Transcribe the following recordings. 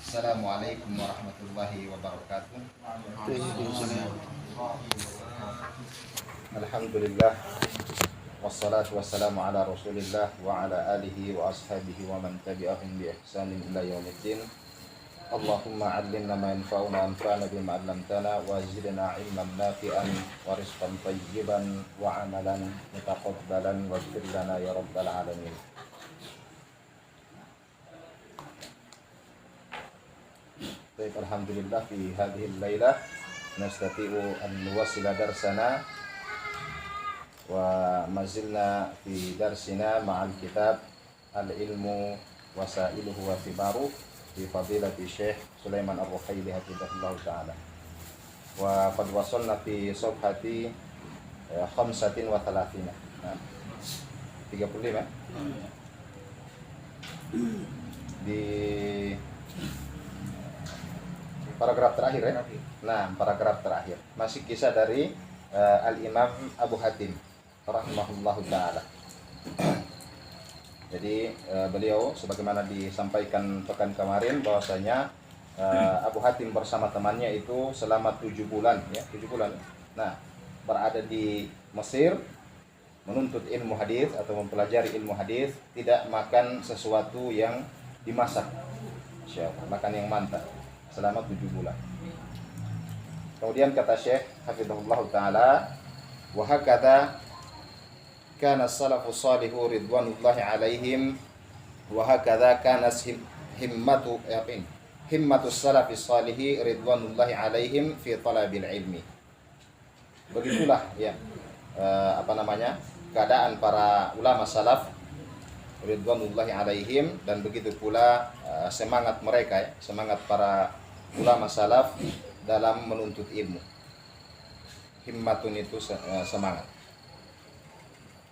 Assalamualaikum warahmatullahi wabarakatuh. Alhamdulillah, wassalatu wassalamu ala rasulillah wa ala alihi wa ashabihi wa man tabi'ahum bi ihsanin ila yaumiddin. Allahumma 'allimna ma yanfa'una wanfa'na bima 'allamtana wa zidna 'ilman nafi'an wa rizqan thayyiban wa 'amalan mutaqabbalan waghfir lana ya rabbal alamin. Baik, alhamdulillah fi hadhihi al-lailah nastati'u an nuwassila darsana wa mazilna fi darsina ma'al kitab al-ilmu wasailuhu wa thimaruh fi fadilati Syekh Sulaiman Ar-Ruhaili hafizahullah ta'ala. Wa qad wasalna fi safhati 35. Nah, 35 di paragraf terakhir ya. Nah, paragraf terakhir masih kisah dari Al-Imam Abu Hatim rahimahullahu ta'ala. Jadi beliau sebagaimana disampaikan pekan kemarin bahwasanya Abu Hatim bersama temannya itu selama 7 bulan ya, 7 bulan. Nah, berada di Mesir menuntut ilmu hadis atau mempelajari ilmu hadis, tidak makan sesuatu yang dimasak. Makan yang mantap selama 7 bulan. Kemudian kata Syekh hafizahullah ta'ala, wa hakadha kana as-salafus salihu ridwanullahi alaihim wa hakadha kana himmatus salafis salihi ridwanullahi alaihim fi talabil ilmi. Begitulah ya keadaan para ulama salaf ridwanullahi alaihim, dan begitu pula semangat mereka ya, semangat para ulama salaf dalam menuntut ilmu. Himmatun itu semangat.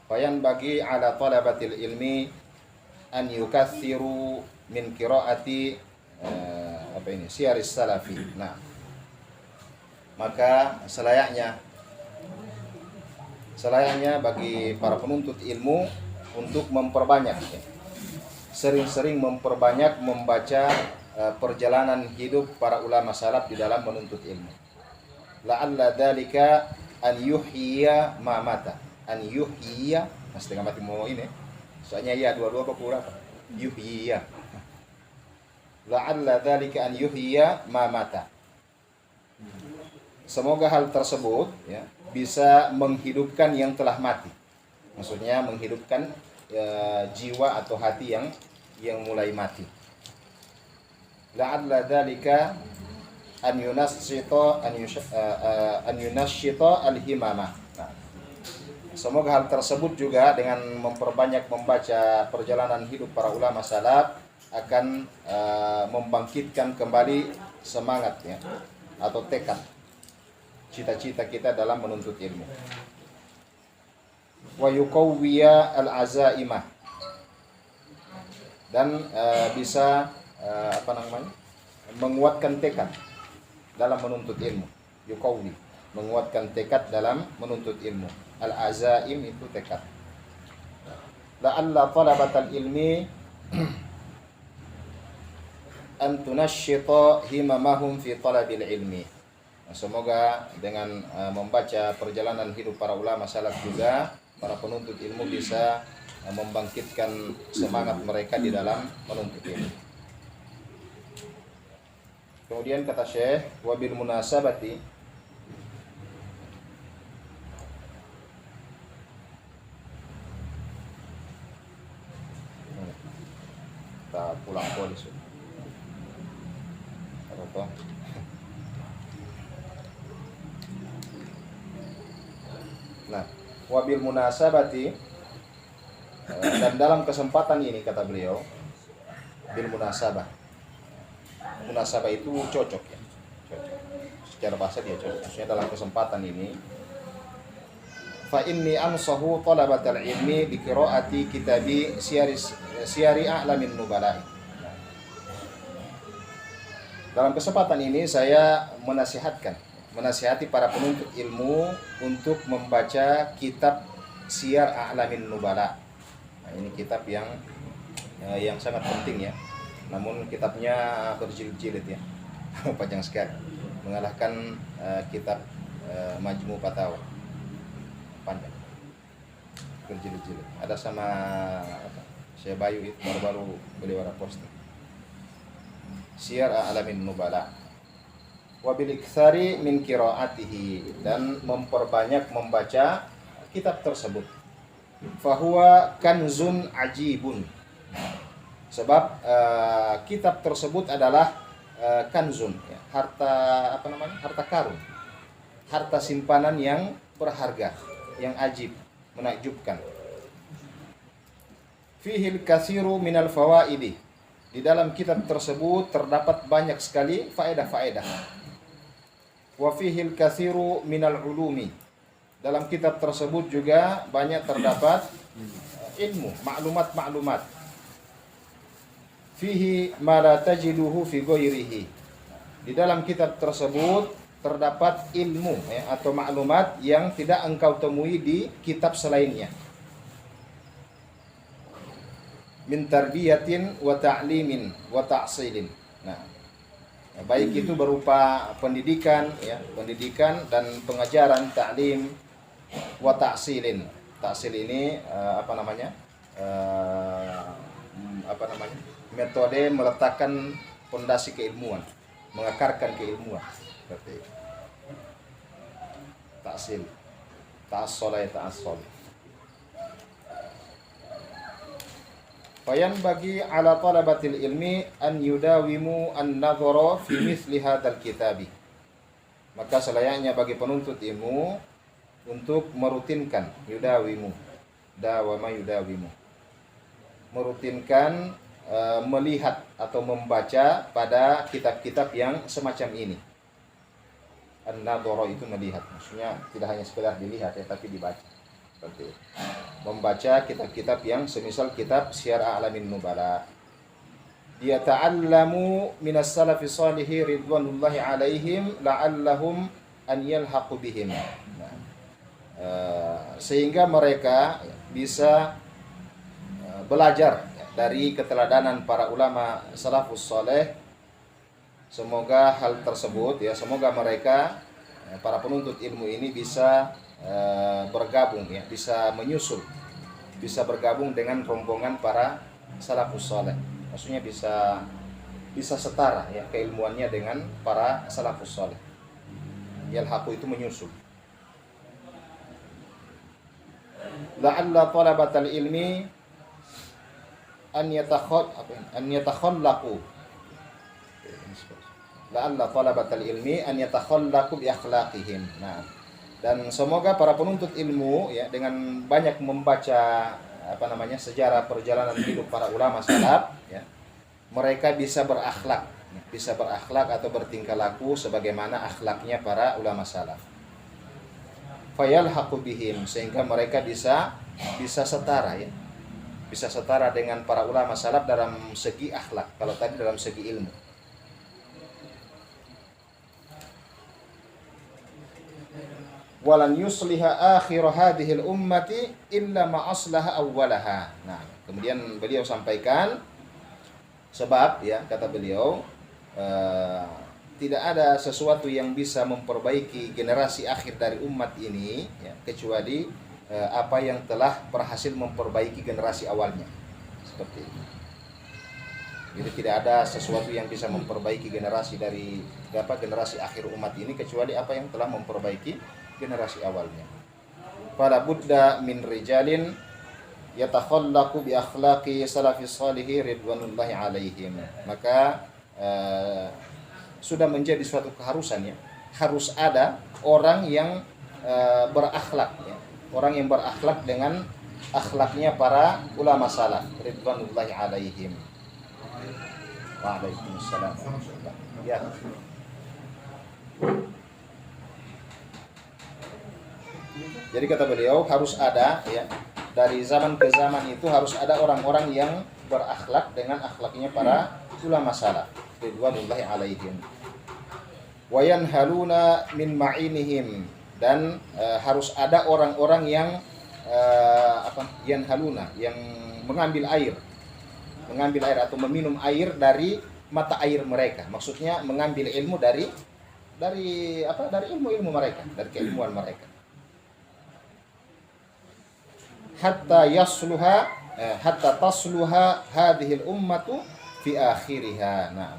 Fayan bagi ala talabatil ilmi an yukatsiru min qiraati siyaris salafi. Nah, maka selayaknya bagi para penuntut ilmu untuk memperbanyak, sering-sering memperbanyak membaca perjalanan hidup para ulama salaf di dalam menuntut ilmu. La'alla dzalika an yuhyiya ma mata. An yuhyiya, setengah mati mau ini. Soalnya ya dua-dua apa berapa? Yuhyiya. La'alla dzalika an yuhyiya ma mata. Semoga hal tersebut ya bisa menghidupkan yang telah mati. Maksudnya menghidupkan jiwa atau hati yang mulai mati. La'alla dzalika an yunasyita al-himamah. Nah, semoga hal tersebut juga dengan memperbanyak membaca perjalanan hidup para ulama salaf akan membangkitkan kembali semangat ya, atau tekad cita-cita kita dalam menuntut ilmu. Wa yuqawwiya al-azaimah, dan bisa menguatkan tekad dalam menuntut ilmu. Yuqawwi, menguatkan tekad dalam menuntut ilmu. Al-azaim itu tekad. La'alla talabatal ilmi an tunashshita himamahum fi talabil ilmi. Semoga dengan membaca perjalanan hidup para ulama salaf juga para penuntut ilmu bisa membangkitkan semangat mereka di dalam menuntut ilmu. Kemudian kata Syekh, wabil munasabati, kita pulang polis. Apa? Nah, wabil munasabati, dan dalam kesempatan ini kata beliau, bil munasabah. Munasabah itu cocok ya. Cocok. Secara bahasa dia cocok. Maksudnya dalam kesempatan ini, fa inni ansahu talabatal ilmi bi qiraati kitabi siyari a'lamin nubala. Dalam kesempatan ini saya menasihati para penuntut ilmu untuk membaca kitab Siyar A'lamin Nubala. Nah, ini kitab yang sangat penting ya. namun kitabnya berjilid-jilid ya. Panjang sekali, mengalahkan kitab Majmu' Fatawa, panjang, berjilid-jilid. Ada sama Syekh Bayu itu baru-baru beliau posting Syiar A'lamin Nubala. Wa bil iktsari min qiraatihi, dan memperbanyak membaca kitab tersebut. Fahuwa kanzun ajibun, sebab kitab tersebut adalah kanzun ya, harta karun, harta simpanan yang berharga, yang ajib, menakjubkan. Fihil katsiru minal fawaidi, di dalam kitab tersebut terdapat banyak sekali faedah-faedah. Wa fihil katsiru minal ulumi, dalam kitab tersebut juga banyak terdapat ilmu, maklumat-maklumat. Fihi ma la tajiduhu fi ghairihi, di dalam kitab tersebut terdapat ilmu ya, atau maklumat yang tidak engkau temui di kitab selainnya. Min tarbiyatin wa ta'limin wa ta'silin. Nah, baik itu berupa pendidikan ya, pendidikan dan pengajaran, ta'lim, wa ta'silin. Ta'sil ini metode meletakkan fondasi keilmuan, mengakarkan keilmuan. Seperti itu. Ta'sil. Ta'assola ya ta'assol. Fayan bagi ala talabatil ilmi an yudawimu an-nadhara fi mithli hadzal kitabi. Maka selayaknya bagi penuntut ilmu untuk merutinkan, yudawimu, dawama yudawimu, merutinkan melihat atau membaca pada kitab-kitab yang semacam ini. An-nadhara itu melihat, maksudnya tidak hanya sekedar dilihat ya, tapi dibaca. Seperti itu. Membaca kitab-kitab yang semisal kitab Syiar A'lamin Nubala. Dia ta'allamu minas salafi salihi ridwanullahi alaihim la'allahum an yalhaqu bihim. Nah, sehingga mereka bisa belajar dari keteladanan para ulama salafus saleh. Semoga hal tersebut ya, semoga mereka para penuntut ilmu ini bisa bergabung ya, bisa menyusul, bisa bergabung dengan rombongan para salafus saleh. Maksudnya bisa setara ya keilmuannya dengan para salafus saleh. Yalhaqu itu menyusul. La'alla talabatal ilmi an yatakhallaqu. La'alla talabatal ilmi an yatakhallaqu bi akhlaqihim. Nah, dan semoga para penuntut ilmu ya, dengan banyak membaca sejarah perjalanan hidup para ulama salaf ya, mereka bisa berakhlak atau bertingkah laku sebagaimana akhlaknya para ulama salaf. Fayalhaqu bihim, sehingga mereka bisa setara ya, bisa setara dengan para ulama salaf dalam segi akhlak, kalau tadi dalam segi ilmu. Walan yusliha akhir hadhil ummati illa ma aslaha awwalaha. Nah, kemudian beliau sampaikan sebab ya, kata beliau, tidak ada sesuatu yang bisa memperbaiki generasi akhir dari umat ini ya, kecuali apa yang telah berhasil memperbaiki generasi awalnya. Seperti itu. Jadi tidak ada sesuatu yang bisa memperbaiki generasi dari generasi akhir umat ini kecuali apa yang telah memperbaiki generasi awalnya. Fala budda min rijalin yatakhallaqu bi akhlaqi salafis salihi ridwanullahi alaihim. Maka sudah menjadi suatu keharusan ya, harus ada orang yang berakhlak ya, orang yang berakhlak dengan akhlaknya para ulama salaf ridwanullahi alaihim. Waalaikumsalam. Ya. Jadi kata beliau harus ada ya, dari zaman ke zaman itu harus ada orang-orang yang berakhlak dengan akhlaknya para ulama salaf ridwanullahi alaihim. Wa yanhaluna min ma'inihim, dan harus ada orang-orang yang yanhaluna, yang mengambil air mengambil air atau meminum air dari mata air mereka. Maksudnya mengambil ilmu dari ilmu-ilmu mereka, dari keilmuan mereka. Hatta tasluha hadhil ummatu fi akhiriha. Nah,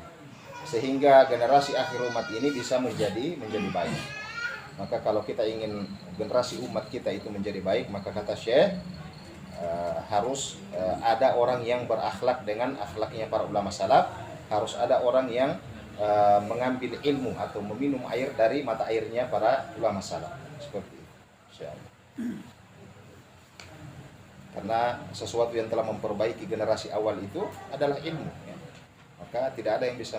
sehingga generasi akhir umat ini bisa menjadi baik. Maka kalau kita ingin generasi umat kita itu menjadi baik, maka kata Syekh harus ada orang yang berakhlak dengan akhlaknya para ulama salaf, harus ada orang yang mengambil ilmu atau meminum air dari mata airnya para ulama salaf. Seperti itu. Insyaallah. Karena sesuatu yang telah memperbaiki generasi awal itu adalah ilmu, ya. Maka tidak ada yang bisa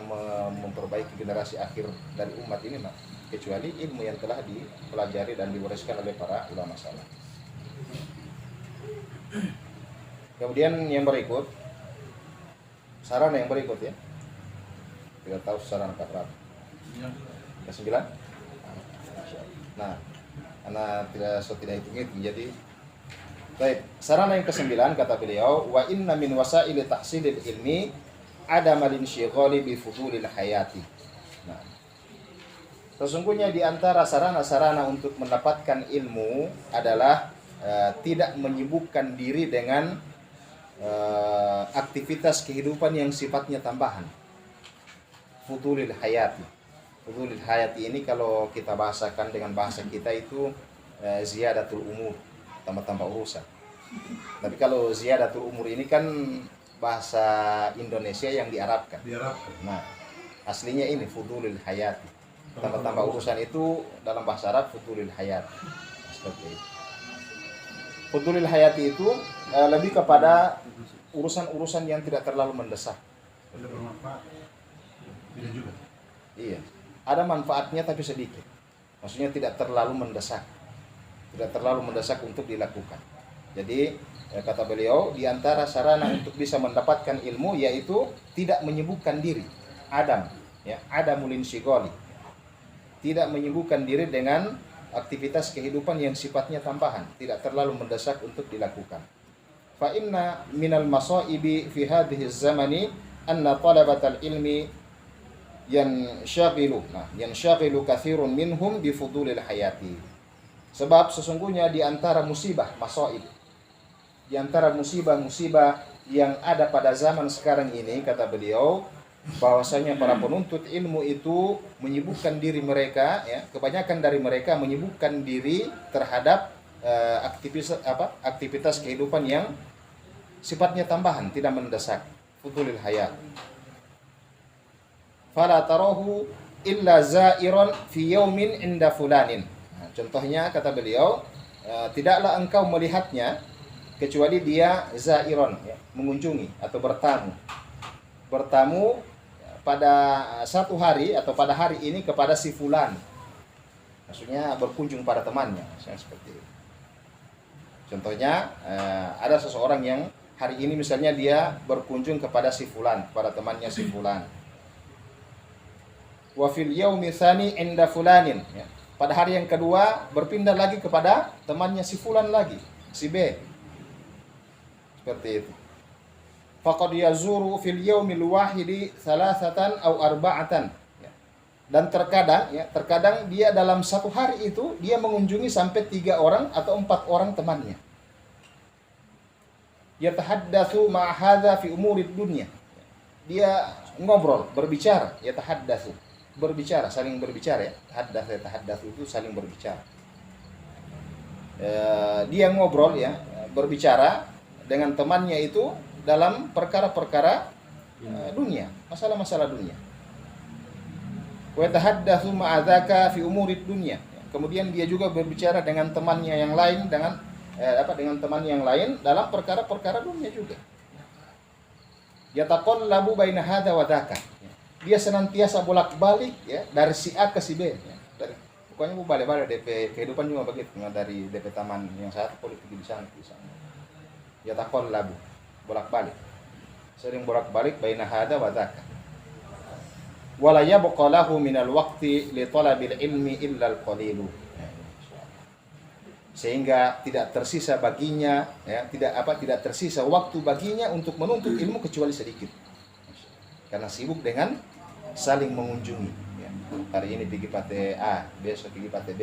memperbaiki generasi akhir dari umat ini, kecuali ilmu yang telah dipelajari dan diwariskan oleh para ulama salaf. Kemudian yang berikut, sarana yang berikut, ya. Tidak tahu sarana berapa. Ke-9. Nah, karena tidak hitung-hitung, jadi baik, sarana yang ke-9 kata beliau, wa inna min wasaili tahsilil ilmi adam al-insyighali bi fudulil hayati. Nah, sesungguhnya di antara sarana-sarana untuk mendapatkan ilmu adalah tidak menyibukkan diri dengan aktivitas kehidupan yang sifatnya tambahan. Fudulil hayati. Fudulil hayati ini kalau kita bahasakan dengan bahasa kita itu ziyadatul umur, tambah-tambah urusan. Tapi kalau ziyadatul umur ini kan bahasa Indonesia yang diarabkan. Nah, aslinya ini fudulil hayati. Tambah-tambah urusan itu dalam bahasa Arab fudulil hayati. Seperti itu. Fudulil hayati itu lebih kepada urusan-urusan yang tidak terlalu mendesak. Tidak bermanfaat. Tidak juga. Iya. Ada manfaatnya tapi sedikit. Maksudnya tidak terlalu mendesak. Tidak terlalu mendesak untuk dilakukan. Jadi kata beliau, di antara sarana untuk bisa mendapatkan ilmu yaitu tidak menyibukkan diri. Adamul insyigoli. Tidak menyibukkan diri dengan aktivitas kehidupan yang sifatnya tambahan, tidak terlalu mendesak untuk dilakukan. Fa inna minal masaibi fi hadhihi zamani anna talabatal ilmi yanshagilu katsirun minhum bi fudulil hayati. Sebab sesungguhnya di antara musibah masaib, di antara musibah-musibah yang ada pada zaman sekarang ini, kata beliau, bahwasanya para penuntut ilmu itu menyibukkan diri mereka, ya, kebanyakan dari mereka menyibukkan diri terhadap aktivitas kehidupan yang sifatnya tambahan, tidak mendesak, fudulil hayat. Fala tarahu illa zairan fi yaumin inda fulanin. Nah, contohnya kata beliau, tidaklah engkau melihatnya kecuali dia zairon, ya, mengunjungi atau bertamu pada satu hari atau pada hari ini kepada si fulan. Maksudnya berkunjung pada temannya, seperti itu. Contohnya ada seseorang yang hari ini misalnya dia berkunjung kepada si fulan, kepada temannya si fulan. Wa fil yaumi tsani inda fulanin, ya. Pada hari yang kedua berpindah lagi kepada temannya si fulan lagi, si B. Seperti itu. Faqad yazuru fil yaumil wahidi salasatan aw arba'atan. Dan terkadang dia dalam satu hari itu dia mengunjungi sampai 3 orang atau 4 orang temannya. Yatahaddatsu ma'a hadza fi umurid dunya. Dia ngobrol, berbicara, yatahaddatsu, berbicara, saling berbicara, ya. Tahaddatsu itu saling berbicara. Dia ngobrol, ya, berbicara dengan temannya itu dalam perkara-perkara dunia, masalah-masalah dunia. Wa tahaddatsu ma'adzaka fi umurid dunya. Kemudian dia juga berbicara dengan temannya yang lain dengan teman yang lain dalam perkara-perkara dunia juga. Yataqallabu baina hadza wa dzaka. Dia senantiasa bolak-balik, ya, dari si A ke si B, ya. Pokoknya balik-balik DP kehidupan juga begitu, dari DP taman yang satu politik di sana. Yataqallabu, bolak-balik, sering bolak-balik baina hadza wa dzaka. Wala yabqa lahu minal waqti li talabil ilmi illa al-qalilu. sehingga tidak tersisa baginya, ya, tidak tersisa waktu baginya untuk menuntut ilmu kecuali sedikit, karena sibuk dengan saling mengunjungi, ya. Hari ini pergi partai A, besok pergi partai B,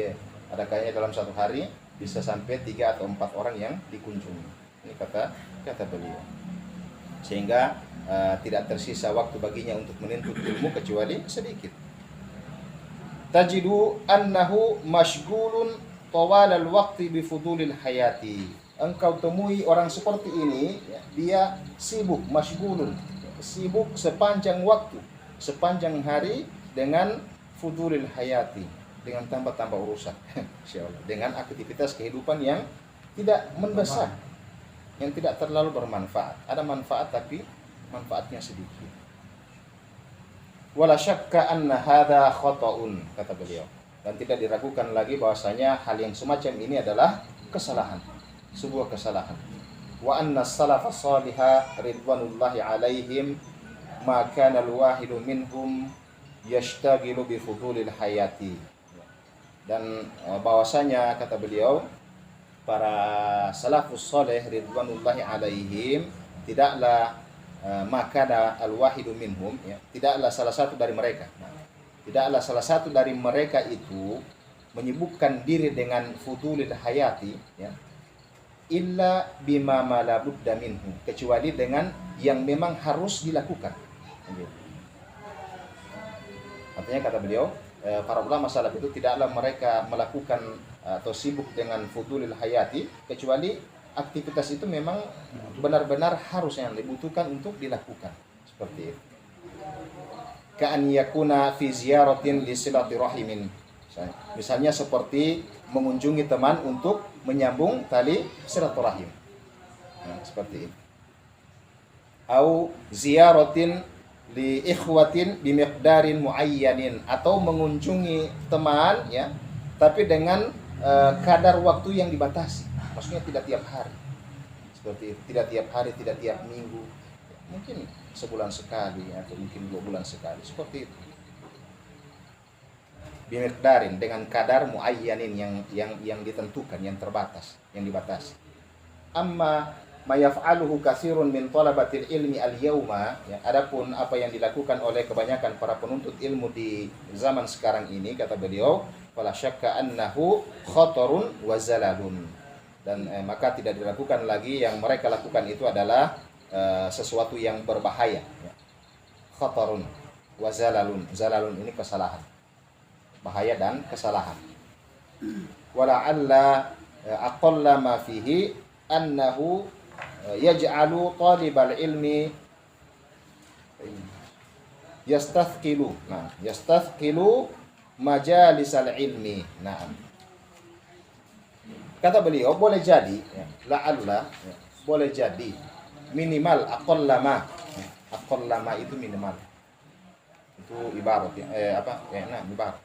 ada kayaknya dalam satu hari bisa sampai 3 atau 4 orang yang dikunjungi. Ini kata beliau, sehingga tidak tersisa waktu baginya untuk menuntut ilmu kecuali sedikit. Tajidu annahu mashghulun tawal al-waqti bi fudulil hayati. Engkau temui orang seperti ini, ya, dia sibuk, mashghulun, sibuk sepanjang waktu, sepanjang hari dengan fudulil hayati, dengan tambah-tambah urusan, insyaallah, dengan aktivitas kehidupan yang tidak mendesak, yang tidak terlalu bermanfaat. Ada manfaat tapi manfaatnya sedikit. Wala syakka anna hadza khata'un, kata beliau. Dan tidak diragukan lagi bahwasanya hal yang semacam ini adalah kesalahan, sebuah kesalahan. Wa anna salafas salihah ridwanullahi alaihim ma kana al-wahidu minhum yashtaghilu bi fudulil hayati. Dan bahwasanya, kata beliau, para salafus saleh ridwanullahi alaihim tidaklah maka al-wahidu minhum, ya, tidaklah salah satu dari mereka. Tidaklah salah satu dari mereka itu menyibukkan diri dengan fudulil hayati, ya, illa bima la budda minhu, kecuali dengan yang memang harus dilakukan. Artinya, kata beliau, para ulama salaf itu tidaklah mereka melakukan atau sibuk dengan fudulil hayati kecuali aktivitas itu memang benar-benar harus yang dibutuhkan untuk dilakukan, seperti itu. Ka'an yakuna fi ziyaratin li silaturrahimin. Misalnya seperti mengunjungi teman untuk menyambung tali silaturahim. Nah, seperti itu. Au ziyaratin li ikhwatin bi miqdarin muayyanin, atau mengunjungi teman, ya, tapi dengan kadar waktu yang dibatasi. Maksudnya tidak tiap hari, seperti itu. Tidak tiap hari, tidak tiap minggu, mungkin sebulan sekali atau mungkin 2 bulan sekali, seperti itu. Bimiqdarin, dengan kadar muayyanin, yang ditentukan, yang terbatas, yang dibatasi. Amma ma yaf'aluhu katsirun min talabatil ilmi al-yauma, ya, adapun apa yang dilakukan oleh kebanyakan para penuntut ilmu di zaman sekarang ini, kata beliau, fala syakka annahu khatarun wa zalalun. Dan maka tidak dilakukan lagi, yang mereka lakukan itu adalah sesuatu yang berbahaya, ya. Khatarun wa zalalun. Zalalun ini kesalahan, bahaya dan kesalahan. Wala'alla aqalla ma fihi annahu yaj'alu talibal ilmi yastathqilu. Nah, yastathqilu majalisal ilmi. Nah, kata beliau, boleh jadi, ya, la'alla, ya, boleh jadi, minimal aqallama. Aqallama itu minimal. Itu ibarat, ya, ibarat.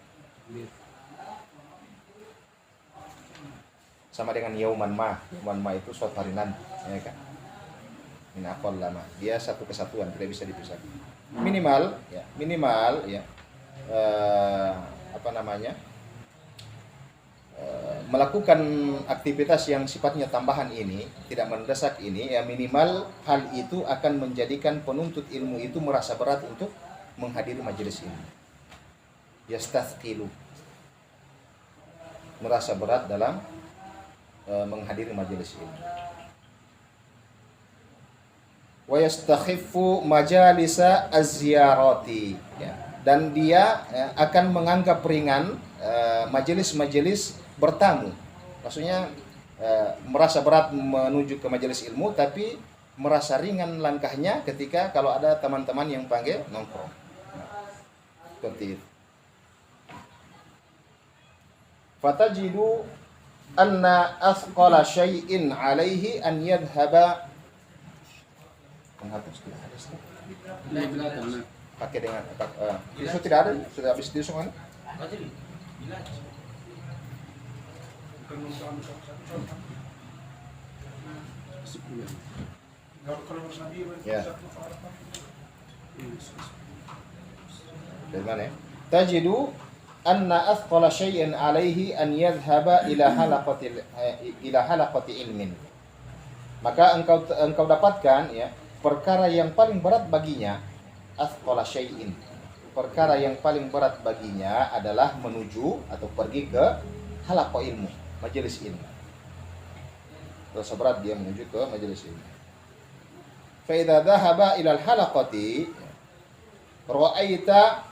Sama dengan yauman ma. Yauman ma itu suatu hari nanti, ya kan? Min aqallama. Dia satu kesatuan, tidak bisa dipisahkan. Minimal, ya, melakukan aktivitas yang sifatnya tambahan ini, tidak mendesak ini, ya, minimal hal itu akan menjadikan penuntut ilmu itu merasa berat untuk menghadiri majelis ini. Yastathqilu, merasa berat dalam menghadiri majelis ini. Wa yastakhiffu majalisa az-ziyarati, ya, dan dia, ya, akan menganggap ringan majelis-majelis bertamu. Maksudnya merasa berat menuju ke majelis ilmu, tapi merasa ringan langkahnya ketika kalau ada teman-teman yang panggil nongkrong. Seperti itu. Fatajidu anna athqala syai'in alaihi an yadhhaba. Menghapus tidak ada. Pakai dengan tisu tidak ada, sudah habis tisu kan? Ya. Dari mana ya? Tajidu anna athqala syai'in alaihi an yadhhaba ila halaqati ilmin. Maka engkau dapatkan ya perkara yang paling berat baginya, athqala syai'in. Perkara yang paling berat baginya adalah menuju atau pergi ke halaqah ilmu, majelis ilmu. Terasa berat dia menuju ke majelis ilmu. Fa idza dhahaba ila al-halaqati ra'aita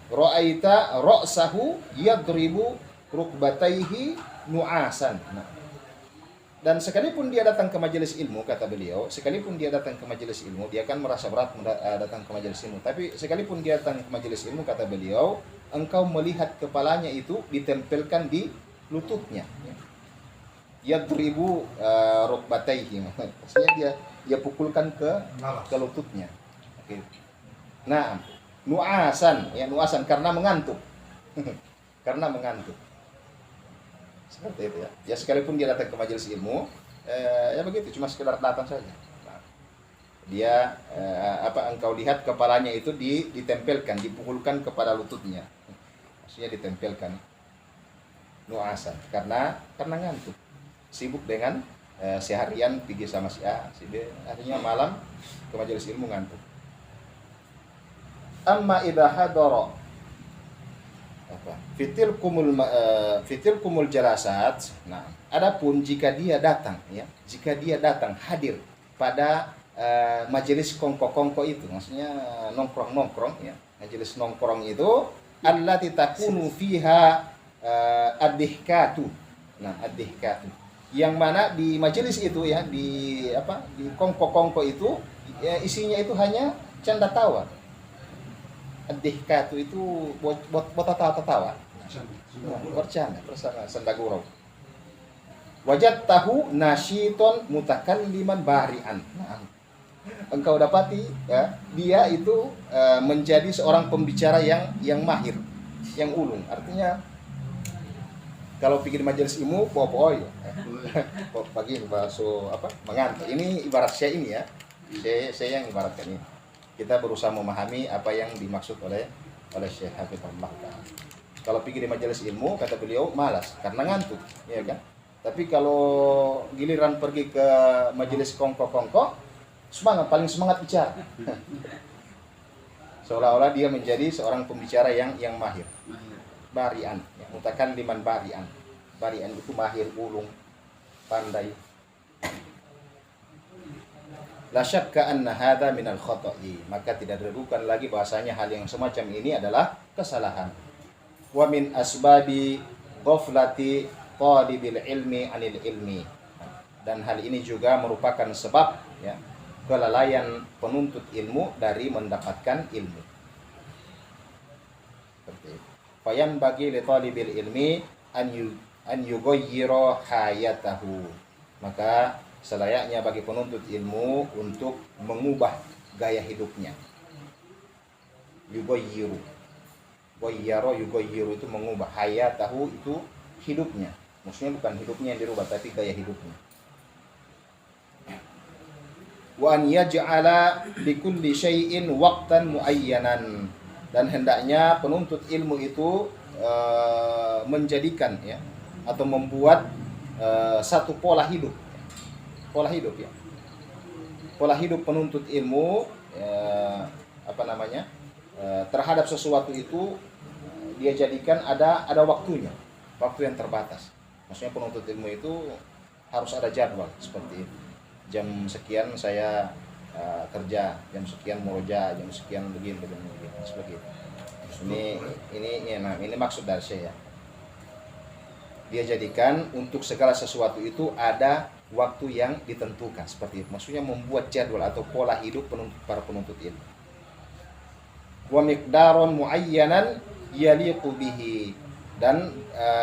Ra'aita ra'sahu yadribu rukbataihi nu'asan. Nah, dan sekalipun dia datang ke majelis ilmu, kata beliau, sekalipun dia datang ke majelis ilmu, dia akan merasa berat datang ke majelis ilmu. Tapi sekalipun dia datang ke majelis ilmu, kata beliau, engkau melihat kepalanya itu ditempelkan di lututnya. Yadribu rukbataihi. Maksudnya dia pukulkan ke lututnya. Oke. Nah, nu'asan, ya nu'asan karena mengantuk. Karena mengantuk. Seperti itu ya. Ya sekalipun dia datang ke majelis ilmu, ya begitu, cuma sekedar datang saja. Nah, dia engkau lihat kepalanya itu ditempelkan, dipukulkan kepada lututnya. Maksudnya ditempelkan. Nu'asan karena ngantuk. Sibuk dengan seharian pergi sama si A, si B, akhirnya malam ke majelis ilmu ngantuk. Amma idza hadara fitil kumul jalasat. Nah, adapun jika dia datang ya, jika dia datang hadir pada majelis kongko-kongko itu, maksudnya nongkrong-nongkrong ya, majelis nongkrong itu allati takunu fiha ad-dihkatu. Nah, ad-dihkatu yang mana di majelis itu ya, di kongko-kongko itu ya, isinya itu hanya canda tawa. Ad-dihkatu itu buat tawa-tawa. Bercanda bersama sendagurau. Wajadtahu nasyiton mutakalliman bari'an. Nah, engkau dapati ya, dia itu menjadi seorang pembicara yang mahir, yang ulung. Artinya kalau pikir majelis ilmu popoy pagi bahasa mengantuk. Ini ibarat saya ini ya. Saya yang ibaratkan ini. Kita berusaha memahami apa yang dimaksud oleh Syekh Hafizahullah. Kalau pikir di majelis ilmu, kata beliau, malas karena ngantuk, ya kan? Tapi kalau giliran pergi ke majelis kongko-kongko, paling semangat bicara. Seolah-olah dia menjadi seorang pembicara yang mahir. Barian, ya, mutakalliman barian. Barian itu mahir, ulung, pandai. La syakka anna hadza minal khata'i, maka tidak diragukan lagi bahasanya hal yang semacam ini adalah kesalahan. Wa min asbabi ghaflati talibil ilmi anil ilmi, dan hal ini juga merupakan sebab ya kelalaian penuntut ilmu dari mendapatkan ilmu. Seperti itu. Fayan bagi li talibil ilmi an yughayyira hayatahu, maka selayaknya bagi penuntut ilmu untuk mengubah gaya hidupnya. Yughayyiru, ghayyara yughayyiru itu mengubah, hayatahu itu hidupnya. Maksudnya bukan hidupnya yang dirubah, tapi gaya hidupnya. Wa an yaj'ala likulli syai'in waqtan muayyanan, dan hendaknya penuntut ilmu itu menjadikan ya atau membuat satu pola hidup ya. Pola hidup penuntut ilmu terhadap sesuatu itu dia jadikan ada waktunya, waktu yang terbatas. Maksudnya penuntut ilmu itu harus ada jadwal seperti itu. Jam sekian saya kerja, jam sekian muroja, jam sekian begini seperti itu. Ini maksud dari saya. Dia jadikan untuk segala sesuatu itu ada waktu yang ditentukan seperti itu. Maksudnya membuat jadwal atau pola hidup para penuntut ilmu. Wa miqdaron muayyanan yaliqu bihi, dan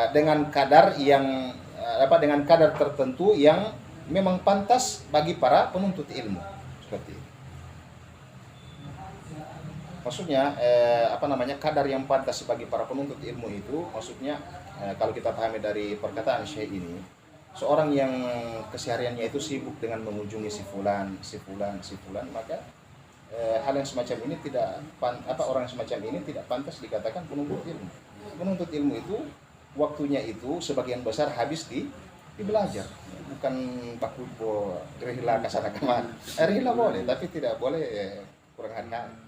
dengan kadar yang dengan kadar tertentu yang memang pantas bagi para penuntut ilmu seperti itu. Maksudnya kadar yang pantas bagi para penuntut ilmu itu maksudnya kalau kita pahami dari perkataan Syekh ini, seorang yang kesehariannya itu sibuk dengan mengunjungi si fulan, maka hal yang semacam ini orang yang semacam ini tidak pantas dikatakan penuntut ilmu. Penuntut ilmu itu waktunya itu sebagian besar habis di belajar, bukan baku rihla kasana kemana. Rihla boleh, tapi tidak boleh kurang hati.